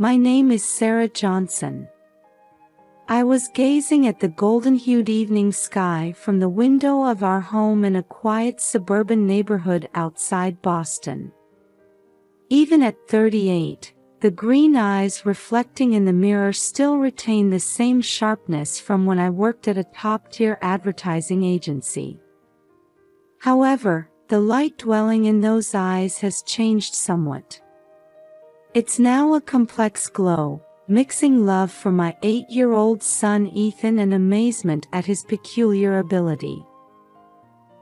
My name is Sarah Johnson. I was gazing at the golden-hued evening sky from the window of our home in a quiet suburban neighborhood outside Boston. Even at 38, the green eyes reflecting in the mirror still retain the same sharpness from when I worked at a top-tier advertising agency. However, the light dwelling in those eyes has changed somewhat. It's now a complex glow, mixing love for my 8-year-old son Ethan and amazement at his peculiar ability.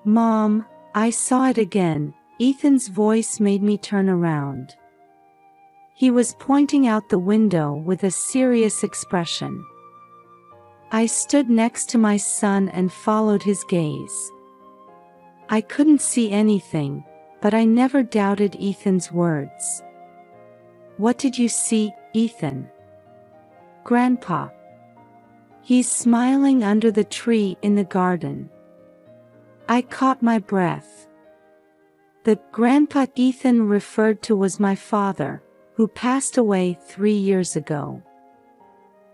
"Mom, I saw it again," Ethan's voice made me turn around. He was pointing out the window with a serious expression. I stood next to my son and followed his gaze. I couldn't see anything, but I never doubted Ethan's words. "What did you see, Ethan?" "Grandpa. He's smiling under the tree in the garden." I caught my breath. The grandpa Ethan referred to was my father, who passed away 3 years ago.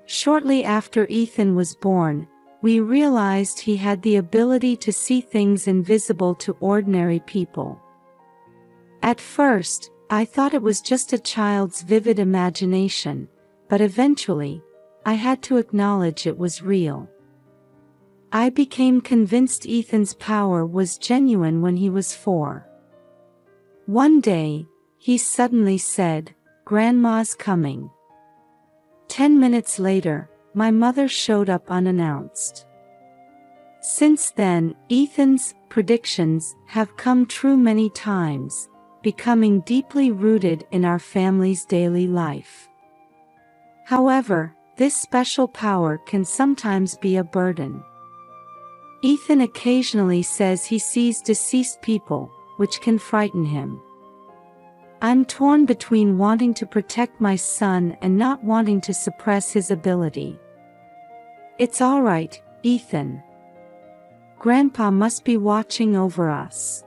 Shortly after Ethan was born, we realized he had the ability to see things invisible to ordinary people. At first, I thought it was just a child's vivid imagination, but eventually, I had to acknowledge it was real. I became convinced Ethan's power was genuine when he was 4. One day, he suddenly said, "Grandma's coming." 10 minutes later, my mother showed up unannounced. Since then, Ethan's predictions have come true many times, becoming deeply rooted in our family's daily life. However, this special power can sometimes be a burden. Ethan occasionally says he sees deceased people, which can frighten him. I'm torn between wanting to protect my son and not wanting to suppress his ability. "It's all right, Ethan. Grandpa must be watching over us."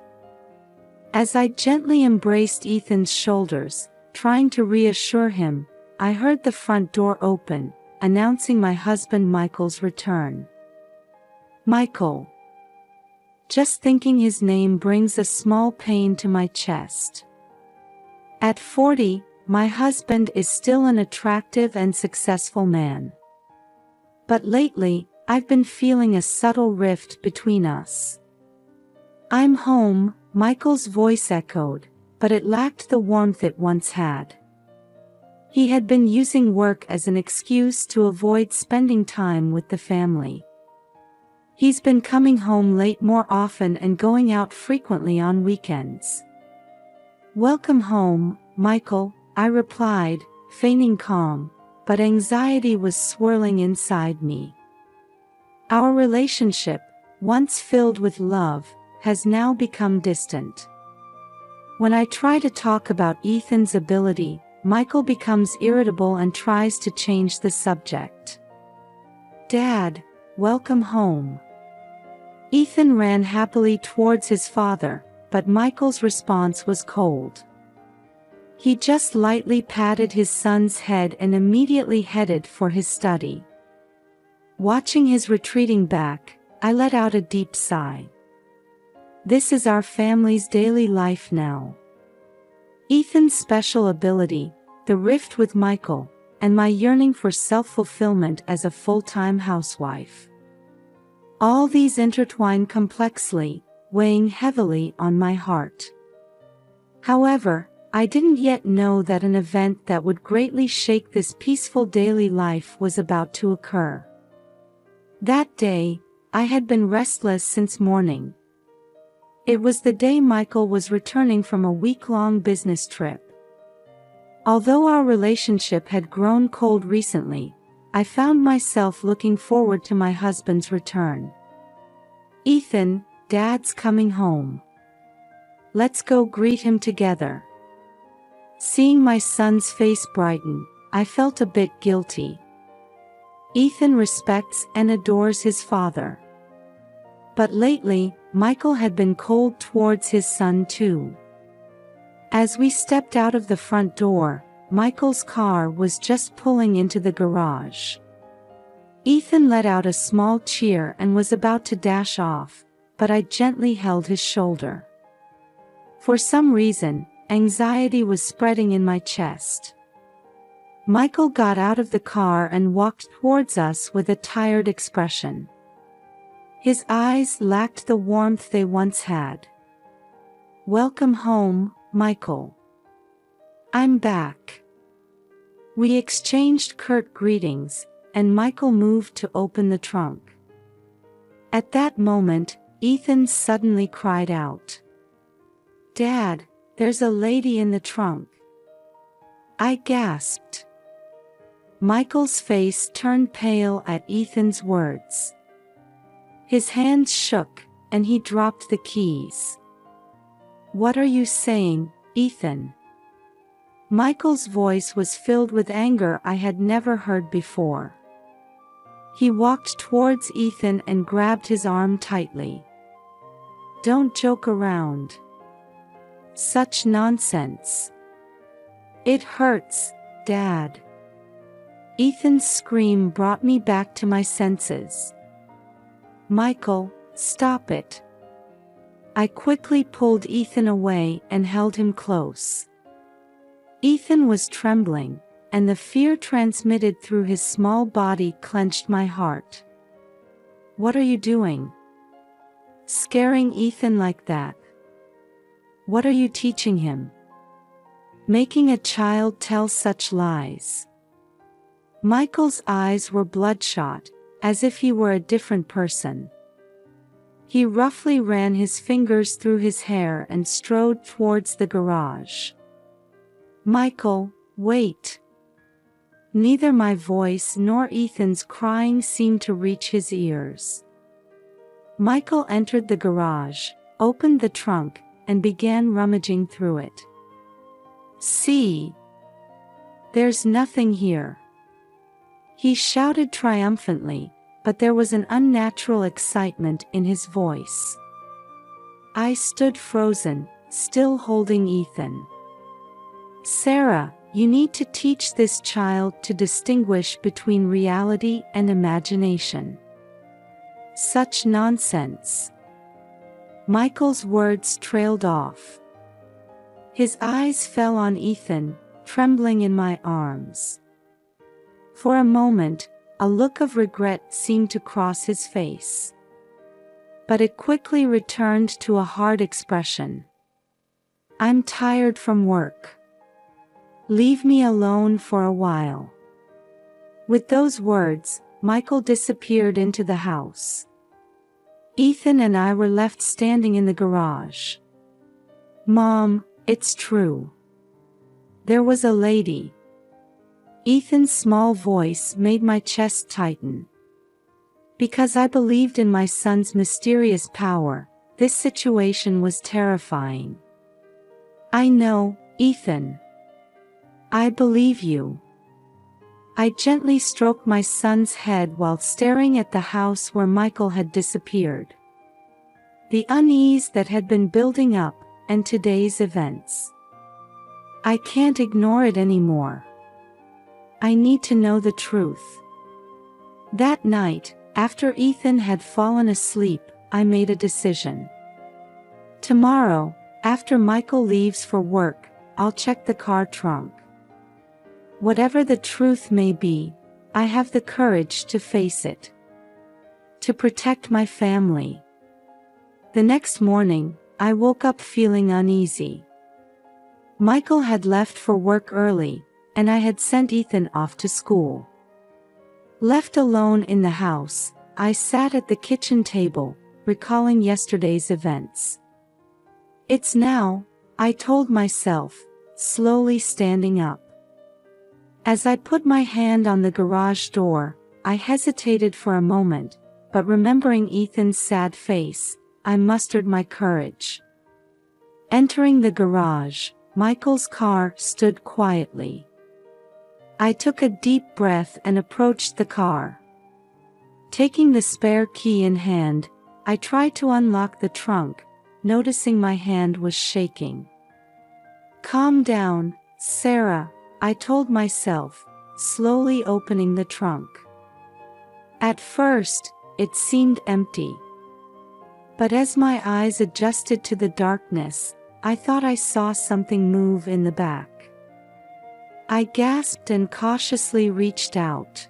As I gently embraced Ethan's shoulders, trying to reassure him, I heard the front door open, announcing my husband Michael's return. Michael. Just thinking his name brings a small pain to my chest. At 40, my husband is still an attractive and successful man. But lately, I've been feeling a subtle rift between us. "I'm home," Michael's voice echoed, but it lacked the warmth it once had. He had been using work as an excuse to avoid spending time with the family. He's been coming home late more often and going out frequently on weekends. "Welcome home, Michael," I replied, feigning calm, but anxiety was swirling inside me. Our relationship, once filled with love, has now become distant. When I try to talk about Ethan's ability, Michael becomes irritable and tries to change the subject. "Dad, welcome home." Ethan ran happily towards his father, but Michael's response was cold. He just lightly patted his son's head and immediately headed for his study. Watching his retreating back, I let out a deep sigh. This is our family's daily life now. Ethan's special ability, the rift with Michael, and my yearning for self-fulfillment as a full-time housewife. All these intertwine complexly, weighing heavily on my heart. However, I didn't yet know that an event that would greatly shake this peaceful daily life was about to occur. That day, I had been restless since morning. It was the day Michael was returning from a week-long business trip. Although our relationship had grown cold recently, I found myself looking forward to my husband's return. "Ethan, Dad's coming home. Let's go greet him together." Seeing my son's face brighten, I felt a bit guilty. Ethan respects and adores his father. But lately, Michael had been cold towards his son too. As we stepped out of the front door, Michael's car was just pulling into the garage. Ethan let out a small cheer and was about to dash off, but I gently held his shoulder. For some reason, anxiety was spreading in my chest. Michael got out of the car and walked towards us with a tired expression. His eyes lacked the warmth they once had. "Welcome home, Michael. I'm back." We exchanged curt greetings, and Michael moved to open the trunk. At that moment, Ethan suddenly cried out, "Dad, there's a lady in the trunk." I gasped. Michael's face turned pale at Ethan's words. His hands shook, and he dropped the keys. "What are you saying, Ethan?" Michael's voice was filled with anger I had never heard before. He walked towards Ethan and grabbed his arm tightly. "Don't joke around. Such nonsense. It hurts, Dad." Ethan's scream brought me back to my senses. "Michael, stop it." I quickly pulled Ethan away and held him close. Ethan was trembling, and the fear transmitted through his small body clenched my heart. "What are you doing? Scaring Ethan like that? What are you teaching him? Making a child tell such lies?" Michael's eyes were bloodshot, as if he were a different person. He roughly ran his fingers through his hair and strode towards the garage. "Michael, wait." Neither my voice nor Ethan's crying seemed to reach his ears. Michael entered the garage, opened the trunk, and began rummaging through it. "See? There's nothing here," he shouted triumphantly, but there was an unnatural excitement in his voice. I stood frozen, still holding Ethan. "Sarah, you need to teach this child to distinguish between reality and imagination." Such nonsense. Michael's words trailed off. His eyes fell on Ethan, trembling in my arms. For a moment, a look of regret seemed to cross his face. But it quickly returned to a hard expression. "I'm tired from work. Leave me alone for a while." With those words, Michael disappeared into the house. Ethan and I were left standing in the garage. "Mom, it's true. There was a lady." Ethan's small voice made my chest tighten. Because I believed in my son's mysterious power, this situation was terrifying. "I know, Ethan. I believe you." I gently stroked my son's head while staring at the house where Michael had disappeared. The unease that had been building up, and today's events. I can't ignore it anymore. I need to know the truth. That night, after Ethan had fallen asleep, I made a decision. Tomorrow, after Michael leaves for work, I'll check the car trunk. Whatever the truth may be, I have the courage to face it. To protect my family. The next morning, I woke up feeling uneasy. Michael had left for work early, and I had sent Ethan off to school. Left alone in the house, I sat at the kitchen table, recalling yesterday's events. "It's now," I told myself, slowly standing up. As I put my hand on the garage door, I hesitated for a moment, but remembering Ethan's sad face, I mustered my courage. Entering the garage, Michael's car stood quietly. I took a deep breath and approached the car. Taking the spare key in hand, I tried to unlock the trunk, noticing my hand was shaking. "Calm down, Sarah," I told myself, slowly opening the trunk. At first, it seemed empty. But as my eyes adjusted to the darkness, I thought I saw something move in the back. I gasped and cautiously reached out.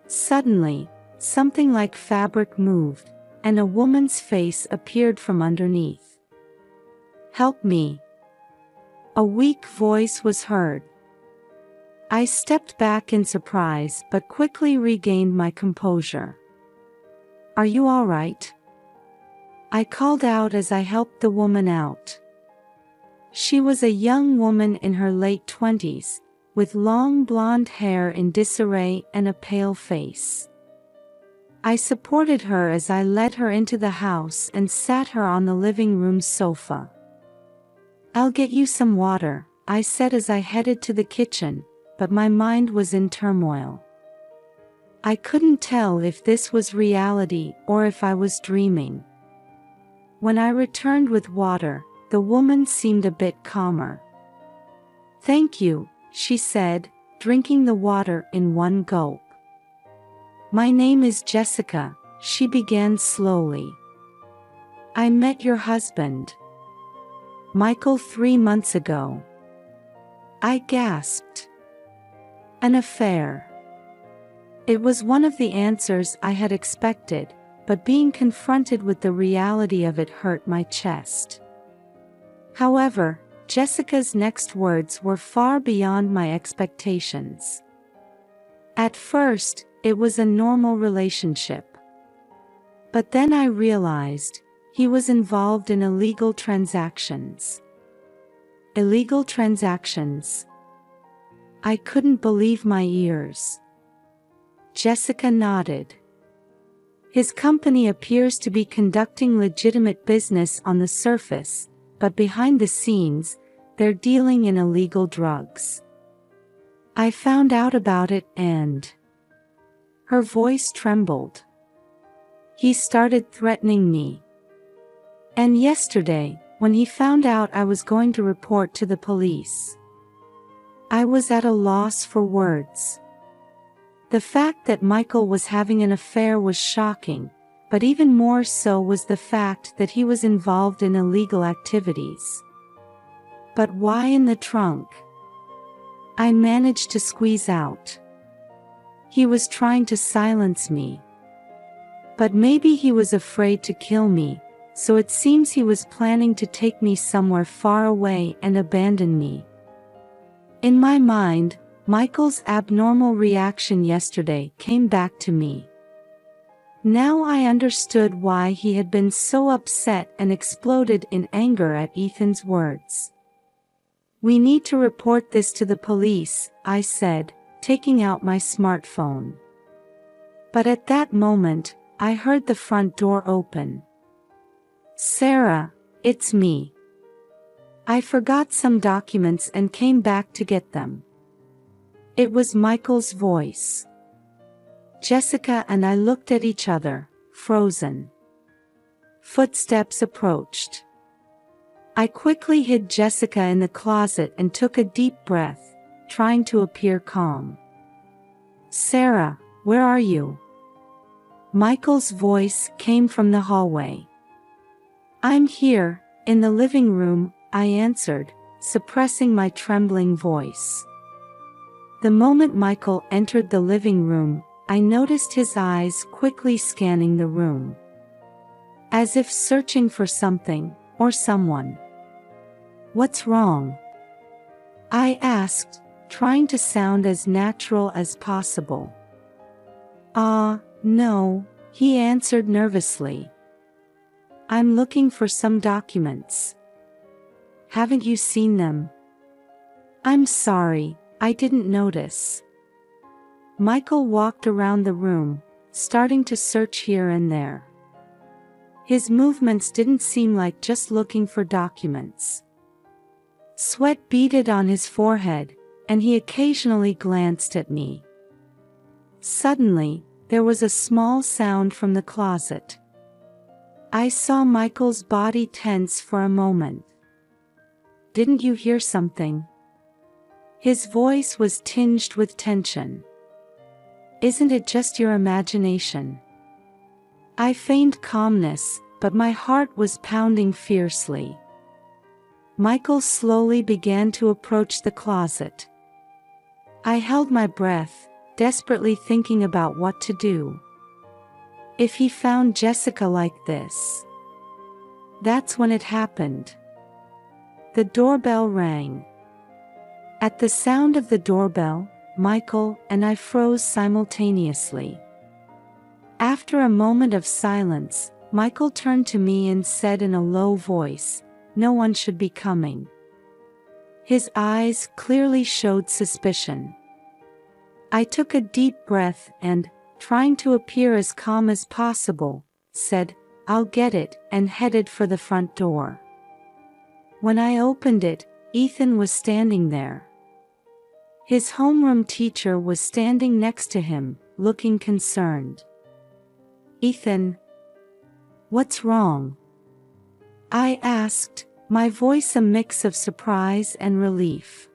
Suddenly, something like fabric moved, and a woman's face appeared from underneath. "Help me." A weak voice was heard. I stepped back in surprise but quickly regained my composure. "Are you all right?" I called out as I helped the woman out. She was a young woman in her late 20s, with long blonde hair in disarray and a pale face. I supported her as I led her into the house and sat her on the living room sofa. "I'll get you some water," I said as I headed to the kitchen, but my mind was in turmoil. I couldn't tell if this was reality or if I was dreaming. When I returned with water, the woman seemed a bit calmer. "Thank you," she said, drinking the water in one gulp. "My name is Jessica," she began slowly. "I met your husband, Michael, 3 months ago." I gasped. "An affair?" It was one of the answers I had expected, but being confronted with the reality of it hurt my chest. However, Jessica's next words were far beyond my expectations. At first, it was a normal relationship. But then I realized he was involved in illegal transactions. Illegal transactions? I couldn't believe my ears. Jessica nodded. "His company appears to be conducting legitimate business on the surface, but behind the scenes, they're dealing in illegal drugs. I found out about it and..." Her voice trembled. "He started threatening me. And yesterday, when he found out I was going to report to the police." I was at a loss for words. The fact that Michael was having an affair was shocking, but even more so was the fact that he was involved in illegal activities. "But why in the trunk?" I managed to squeeze out. "He was trying to silence me. But maybe he was afraid to kill me, so it seems he was planning to take me somewhere far away and abandon me." In my mind, Michael's abnormal reaction yesterday came back to me. Now I understood why he had been so upset and exploded in anger at Ethan's words. "We need to report this to the police," I said, taking out my smartphone. But at that moment, I heard the front door open. "Sarah, it's me. I forgot some documents and came back to get them." It was Michael's voice. Jessica and I looked at each other, frozen. Footsteps approached. I quickly hid Jessica in the closet and took a deep breath, trying to appear calm. "Sarah, where are you?" Michael's voice came from the hallway. "I'm here, in the living room," I answered, suppressing my trembling voice. The moment Michael entered the living room, I noticed his eyes quickly scanning the room, as if searching for something, or someone. "What's wrong?" I asked, trying to sound as natural as possible. No," he answered nervously. "I'm looking for some documents. Haven't you seen them?" "I'm sorry, I didn't notice." Michael walked around the room, starting to search here and there. His movements didn't seem like just looking for documents. Sweat beaded on his forehead, and he occasionally glanced at me. Suddenly, there was a small sound from the closet. I saw Michael's body tense for a moment. "Didn't you hear something?" His voice was tinged with tension. "Isn't it just your imagination?" I feigned calmness, but my heart was pounding fiercely. Michael slowly began to approach the closet. I held my breath, desperately thinking about what to do. If he found Jessica like this? That's when it happened. The doorbell rang. At the sound of the doorbell, Michael and I froze simultaneously. After a moment of silence, Michael turned to me and said in a low voice, "No one should be coming." His eyes clearly showed suspicion. I took a deep breath and, trying to appear as calm as possible, said, "I'll get it," and headed for the front door. When I opened it, Ethan was standing there. His homeroom teacher was standing next to him, looking concerned. "Ethan, what's wrong?" I asked, my voice a mix of surprise and relief.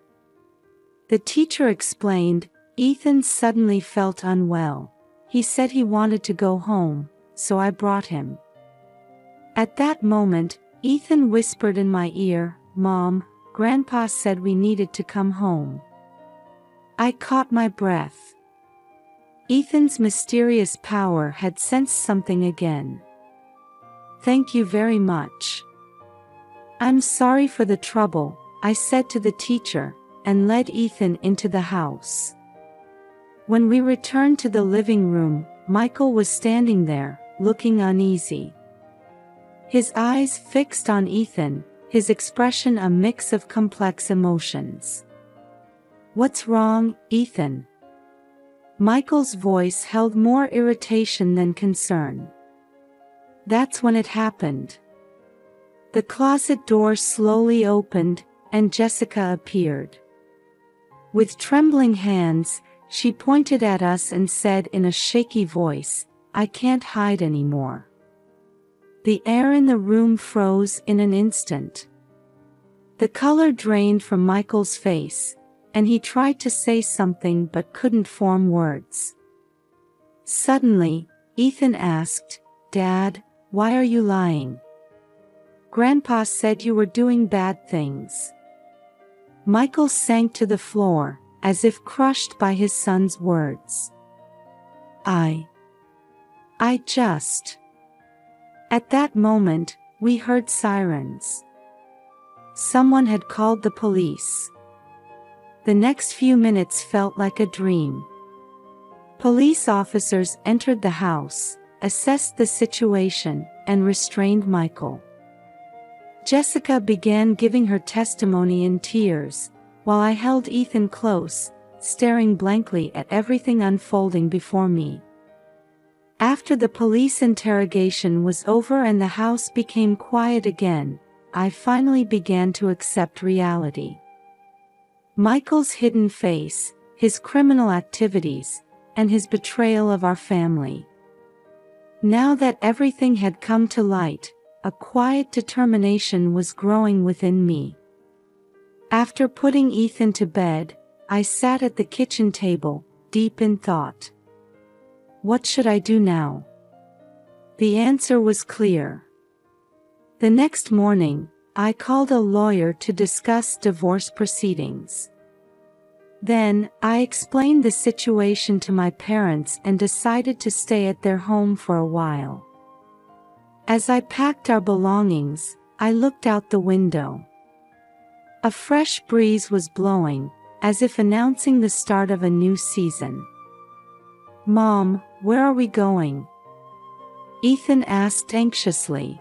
The teacher explained, "Ethan suddenly felt unwell. He said he wanted to go home, so I brought him." At that moment, Ethan whispered in my ear, "Mom, Grandpa said we needed to come home." I caught my breath. Ethan's mysterious power had sensed something again. "Thank you very much." "I'm sorry for the trouble," I said to the teacher, and led Ethan into the house. When we returned to the living room, Michael was standing there, looking uneasy. His eyes fixed on Ethan, his expression a mix of complex emotions. "What's wrong, Ethan?" Michael's voice held more irritation than concern. That's when it happened. The closet door slowly opened, and Jessica appeared. With trembling hands, she pointed at us and said in a shaky voice, "I can't hide anymore." The air in the room froze in an instant. The color drained from Michael's face, and he tried to say something but couldn't form words. Suddenly, Ethan asked, "Dad, why are you lying?" "Grandpa said you were doing bad things." Michael sank to the floor, as if crushed by his son's words. I just... At that moment, we heard sirens. Someone had called the police. The next few minutes felt like a dream. Police officers entered the house, assessed the situation, and restrained Michael. Jessica began giving her testimony in tears, while I held Ethan close, staring blankly at everything unfolding before me. After the police interrogation was over and the house became quiet again, I finally began to accept reality. Michael's hidden face, his criminal activities, and his betrayal of our family. Now that everything had come to light, a quiet determination was growing within me. After putting Ethan to bed, I sat at the kitchen table, deep in thought. What should I do now? The answer was clear. The next morning, I called a lawyer to discuss divorce proceedings. Then, I explained the situation to my parents and decided to stay at their home for a while. As I packed our belongings, I looked out the window. A fresh breeze was blowing, as if announcing the start of a new season. "Mom, where are we going?" Ethan asked anxiously.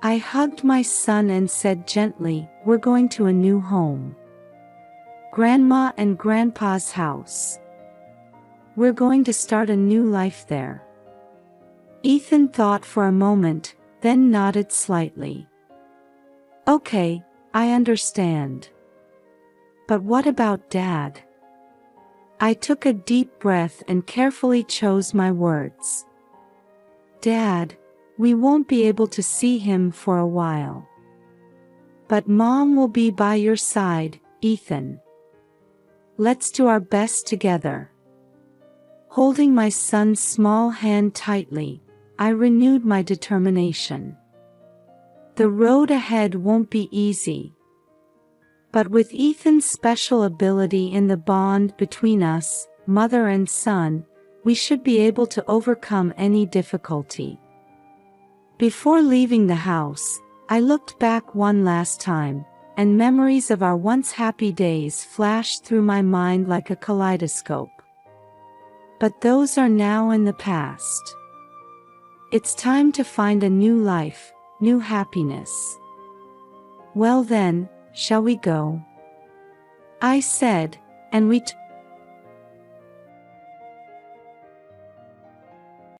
I hugged my son and said gently, "We're going to a new home. Grandma and Grandpa's house. We're going to start a new life there." Ethan thought for a moment, then nodded slightly. "Okay, I understand. But what about Dad?" I took a deep breath and carefully chose my words. "Dad, we won't be able to see him for a while. But Mom will be by your side, Ethan." Let's do our best together." Holding my son's small hand tightly, I renewed my determination. The road ahead won't be easy. But with Ethan's special ability and the bond between us, mother and son, we should be able to overcome any difficulty. Before leaving the house, I looked back one last time, and memories of our once happy days flashed through my mind like a kaleidoscope. But those are now in the past. It's time to find a new life, new happiness. "Well then, shall we go?" I said, and we